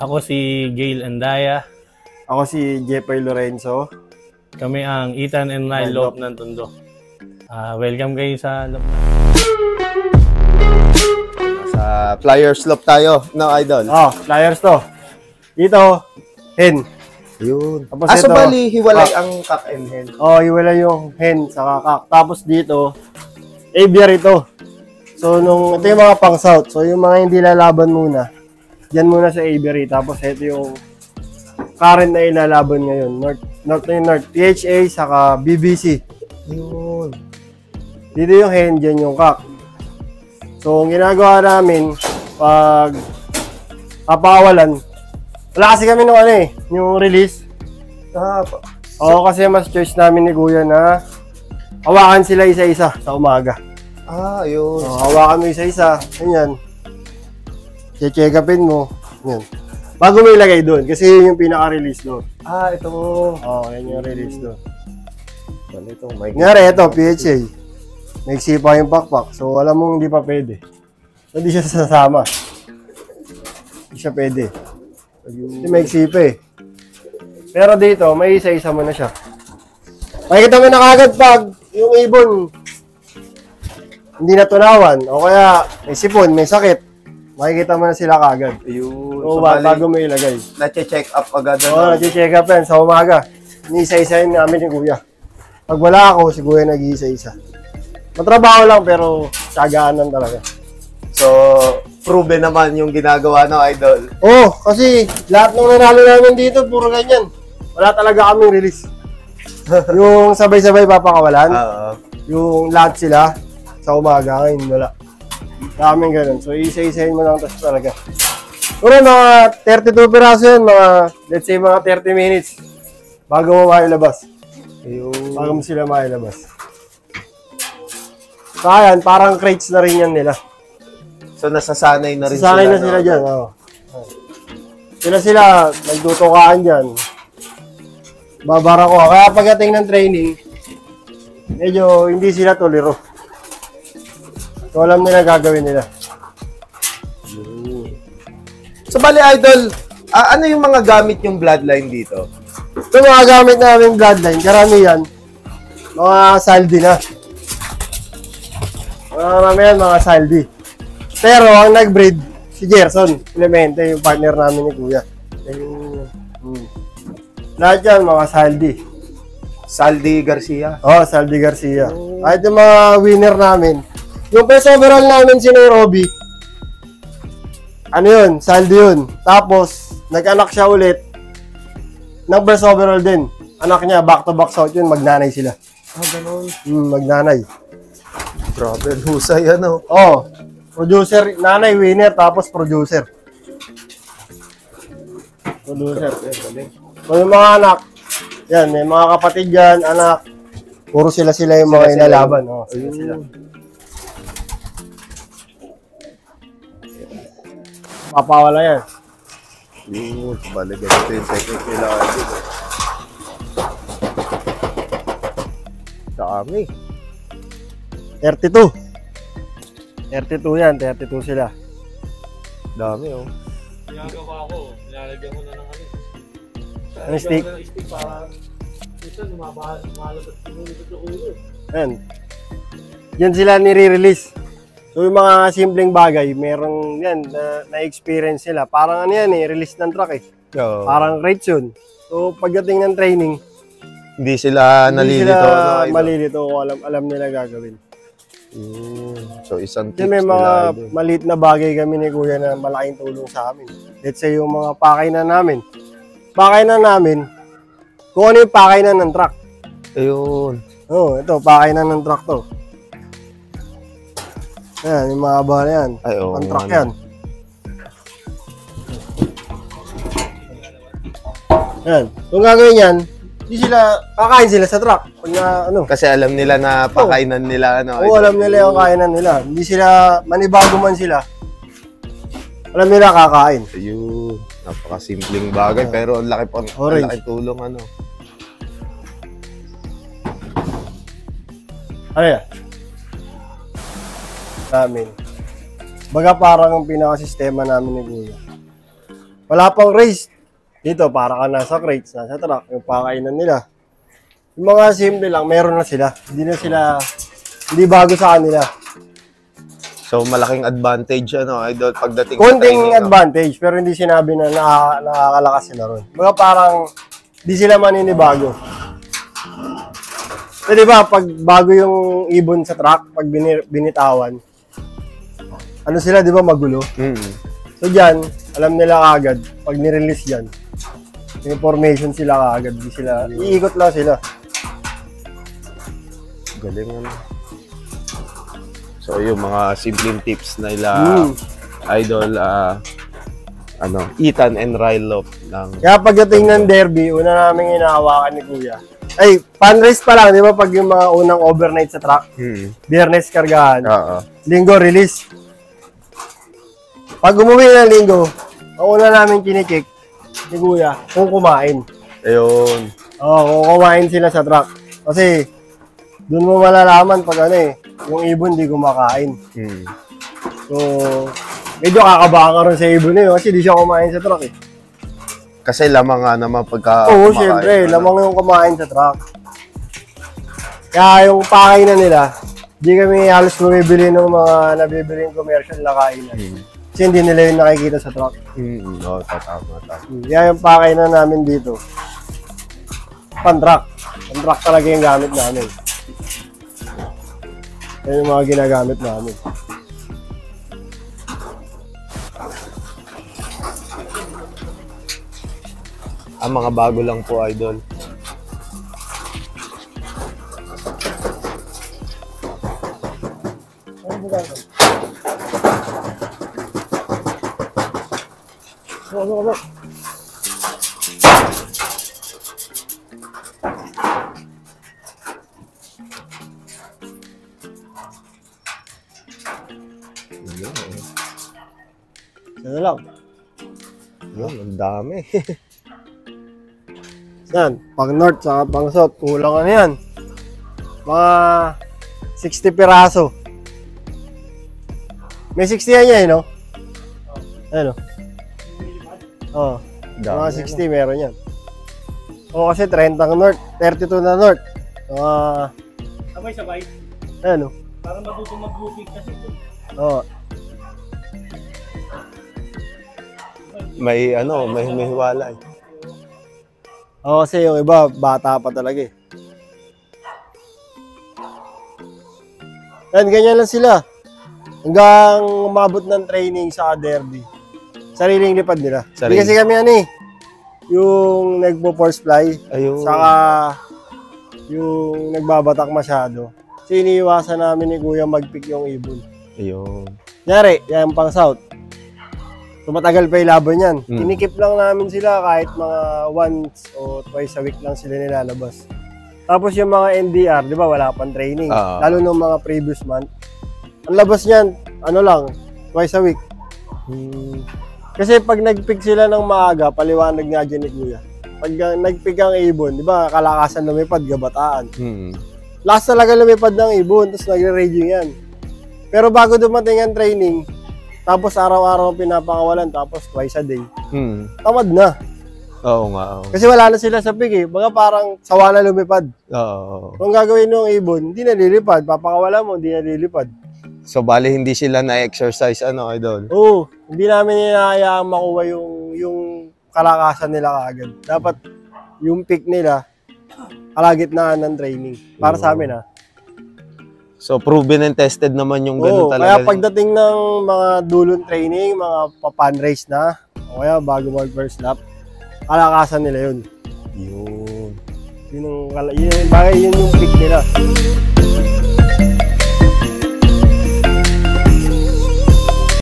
Ako si Gail Andaya. Ako si Jeffery Lorenzo. Kami ang Ethan and Ryan Loob ng Tondo. Welcome kayo sa Loob. Sa Flyers Loop tayo, no, Idol? Flyers to. Dito, hen. Yun. Tapos so ito, bali, hiwalay ang cock and hen. Hiwalay yung hen sa kakak. Tapos dito, aviary ito. So, ito yung mga pang south. So, yung mga hindi lalaban muna, dyan muna sa aviary. Tapos ito yung current na ilalaban ngayon. North na yung North. PHA, saka BBC. Yun. Dito yung hen, dyan yung cock. So, ang ginagawa namin, pag papawalan, wala kasi kami nung yung release. Kasi mas choice namin ni Kuya na hawakan sila isa-isa sa umaga. Yun. Hawakan mo isa-isa, ganyan. Check upin mo, yan. Bago mo ilagay doon, kasi yun yung pinaka-release doon. Ito. Yan yung release doon. Ito, may... Ngari, ito, PHA. Maiksi pa yung pakpak, so alam mo hindi pa pwede. Hindi siya sasama. Hindi siya pwede. Hindi maiksi pa eh. Pero dito, may isa-isa mo na siya. Makikita mo na kagad pag yung ibon hindi natunawan o kaya may sipon, may sakit. Makikita mo na sila kagad. Yun. So, bago mo ilagay. Nache-check up agad. Nache-check up yan sa umaga. Ini-isa-isa yun namin ni Kuya. Pag wala ako, si Kuya nag-iisa-isa. Matrabaho lang pero tiyagaanan talaga. So, proven naman yung ginagawa no, Idol. Kasi lahat ng nanalo namin dito, puro ganyan. Wala talaga kaming release. Yung sabay-sabay papakawalan, yung lahat sila sa umaga, ngayon wala. Kaming ganun. So, isa-isahin mo lang tas talaga. Pero mga 32 piraso yun, let's say mga 30 minutes bago mo mailabas. Bago mo sila mailabas. So, ayan, parang crates na rin yan nila. So, nasasanay na rin nasasanay na sila dyan, Sila, nagtutukaan dyan. Babara ko. Kaya pagdating ng training, medyo hindi sila tolero. So, alam nila gagawin nila. So, bali, Idol, ano yung mga gamit yung bloodline dito? Ito mga gamit namin bloodline, karamihan, mga saldi na. Mga saldi. Pero ang nag-breed, si Gerson Clemente, yung partner namin ni Kuya. Lahat yan, mga saldi. Saldi Garcia? Saldi Garcia. Kahit yung mga winner namin. Yung best overall namin si Nairobi, saldi yun. Tapos, nag-anak siya ulit. Nag-best overall din. Anak niya, back-to-back south yun, magnanay sila. Ganun. Magnanay. Grabe, husay Producer, nanay, winner, tapos producer. So, yung mga anak, yan, may mga kapatid dyan, anak, puro sila yung mga inalaban. Sila. Papawala yan. Bali, ganito yung technique nila. Dami. 32 yan, 32 sila. Dami, Ginagawa ko, nilalagyan ko na ng Ano stick? Para minsan lumalabas sa ulo. Yan sila nire-release. So yung mga simpleng bagay, merong yan na-experience sila. Parang release ng truck Parang rates yun. So pagdating ng training, hindi sila nalilito. Malilito o alam nila gagawin. So isang tips may mga maliit na bagay kami ni Kuya na malaking tulong sa amin. Let's say yung mga pakainan namin. Kung ano yung pakainan ng truck. Ito, pakainan ng truck to. Yan, yung mga bahala yan. Ang truck yan. Yan. Kung gagawin yan, kakain sila sa truck. Kasi alam nila na pakainan nila. Alam nila yung kainan nila. Hindi sila, manibago man sila. Alam nila kakain. Napakasimpleng bagay, pero ang laki tulong. Ano yan? Namin. Baga parang ang pinaka-sistema namin ni Kuya. wala pang race. Dito, para ka nasa crates, nasa truck, yung pakainan nila. Yung mga simple lang, meron na sila. Hindi bago sa kanila. So, malaking advantage, idol, pagdating sa Konting training. advantage, pero hindi sinabi na nakakalakas sila ron. Mga parang, di sila maninibago. So, di ba, pag bago yung ibon sa truck, pag binitawan, ano sila, di ba, magulo? So, dyan, alam nila agad, pag nirelease dyan, information sila agad, di sila, iikot lang sila. Galing So, yung mga simpleng tips na idol, Ethan and Rylop ng... Kaya pagdating ng derby, una namin hinahawakan ni Kuya. Ay, pan-race pa lang, di ba? Pag yung mga unang overnight sa truck, Biyernes kargahan, Linggo release. Pag umuwi ng Linggo, ang una namin kinicheck ni Kuya, kung kumain. Ayun. Kung kumain sila sa truck. Kasi, doon mo malalaman pag yung ibon di kumakain. So, medyo kakabahan ka rin sa ibon kasi di siya kumain sa truck eh. Kasi lamang nga naman pagka Oo, kumakain, syempre, lamang yung kumain sa truck. Kaya yung pakainan nila, di kami halos bumibili ng mga nabibili yung commercial na kainan. Kasi hindi nila yung nakikita sa truck. Tama. Kaya yung pakainan namin dito, pan-truck. Pan-truck talaga yung gamit namin. Yan yung mga ginagamit namin. Ang mga bago lang po, idol. Yan lang. Yun, ang dami. Yan, pang north saka pang south, kulang yan. Mga 60 piraso. May 60 yan yan, no? Ano? Oo. Mga 60 meron yan. Oo, kasi 30 ang north, 32 na north. Sabay-sabay. Ano? Parang matutong mag-grouping kasi ito. Oo. May hiwala eh. Oo, kasi yung iba, bata pa talaga eh. Yan, ganyan lang sila. Hanggang umabot ng training sa derby. Sariling lipad nila. Hindi kasi kami yung nagpo-force fly. Ayun. Saka yung nagbabatak masyado. Kasi iniiwasan namin ni Kuya mag-pick yung ibon. Ayun. Nyari, yan pang south. Tumatagal pa yung laban yan. Kinikip lang namin sila kahit mga once o twice a week lang sila nilalabas. Tapos yung mga NDR, di ba, wala pang training. Lalo nung mga previous month. Ang labas niyan, twice a week. Kasi pag nag-pick sila ng maaga, paliwanag nga dyan ni Kuya. Pag nag-pick ang ibon, di ba, kalakasan lumipad, gabataan. Last talaga lumipad ng ibon, tapos nagre-raging yan. Pero bago dumating ang training, tapos araw-araw pinapakawalan, tapos twice a day. Tamad na. Oo nga. Kasi wala na sila sa pick eh. Baga parang sawa na lumipad. Oo. Kung gagawin ng ibon, hindi na lilipad. Papakawalan mo, hindi na lilipad. So, bali hindi sila na-exercise, idol? Oo. Hindi namin hinahayaang makuha yung kalakasan nila kaagad. Dapat yung pick nila, kalagitnaan ng training. Para sa amin So, proven and tested naman yung ganun talaga. Kaya pagdating ng mga dulong training, mga papan-race na, o kaya bago mag-first lap, kalakasan nila yun. Yun. Yun yung pick nila.